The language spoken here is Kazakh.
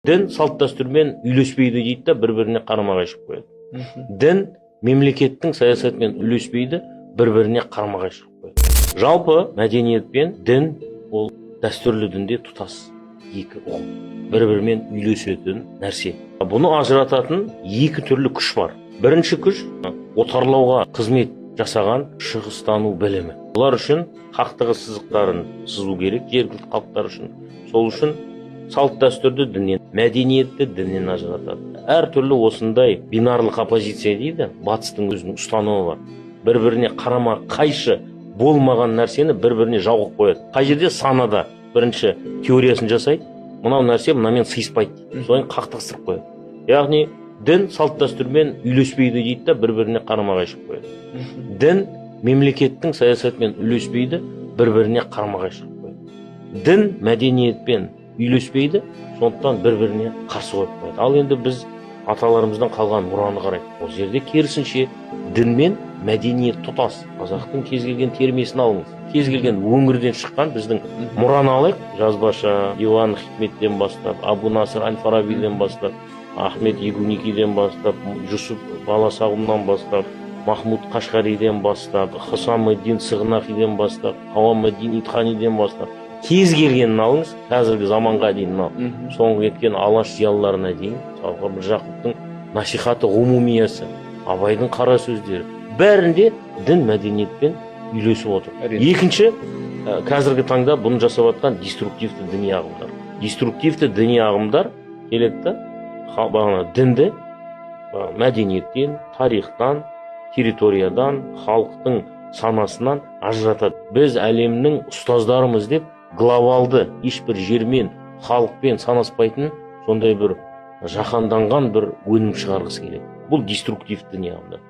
Дін салт дәстүрмен үйлеспейді дейді да бір-біріне қарама-қайшы қояды. Дін мемлекеттің саясатымен үйлеспейді, бір-біріне қарама-қайшы қояды. Жалпы мәдениет пен дін ол дәстүрлі дінде тұтас екі ұғым, бір-бірімен үйлесетін нәрсе. Бұны ажырататын екі түрлі күш бар. Бірінші күш отарлауға қызмет жасаған шығыстану білімі. Олар үшін қақтығы сызықтарын сызу керек, жергілікті халықтар үшін. Сол үшін салт дәстүрді діннен, мәдениетті діннен ажыратады. Әр түрлі осындай бинарлық оппозиция дейді, батыстың өзінің ұстанымы бар. Бір-біріне қарама қайшы болмаған нәрсені бір-біріне жауып қояды. Қай жерде санада бірінші теориясын жасайды, мынау нәрсе мынамен сыйыспайды, соны қақтығыстырып қояды. Яғни дін салт дәстүрмен үйлеспейді дейді да бір-біріне қарама-қайшы қояды. Дін мемлекеттің саясатымен үйлеспейді, бір-біріне қарама-қайшы қояды. Дін мәдениетпен үйлеспейді, сондықтан бір-біріне қарсы қойып қояды. Ал енді біз аталарымыздан қалған мұраны қарайық. Ол жерде керісінше дін мен мәдениет тұтас. Қазақтың кез келген термесін алыңыз. Кез келген өңірден шыққан біздің мұраны алайық. Жазбаша, Иван Хикметтен бастап, Абу Насыр Аль-Фарабиден бастап, Ахмет Егуникиден бастап, Жүсіп Баласағұннан бастап, Махмуд Қашқариден бастап, Хасамеддин Сығнақиден бастап, Ауамеддин Итханиден бастап, кез келгенін алыңыз, қазіргі заманға дейін соңғы кеткен алаш зиялыларына дейін, Салқар Міржақыптың насихаты ғумумиясы, Абайдың қара сөздері, бәрінде дін мәдениетпен үйлесіп отыр. Екінші, қазіргі таңда бұны жасап жатқан деструктивті діни ағымдар. Деструктивті діни ағымдар келеді, дінді мәдениеттен, тарихтан, территориядан, халықтың санасынан ажыратады. Біз әлемнің ұстаздарымыз деп глобалды ешбір жермен, халықпен санаспайтын сондай бір жаһанданған бір өнім шығарғысы келеді. Бұл деструктивті діни ағымдар.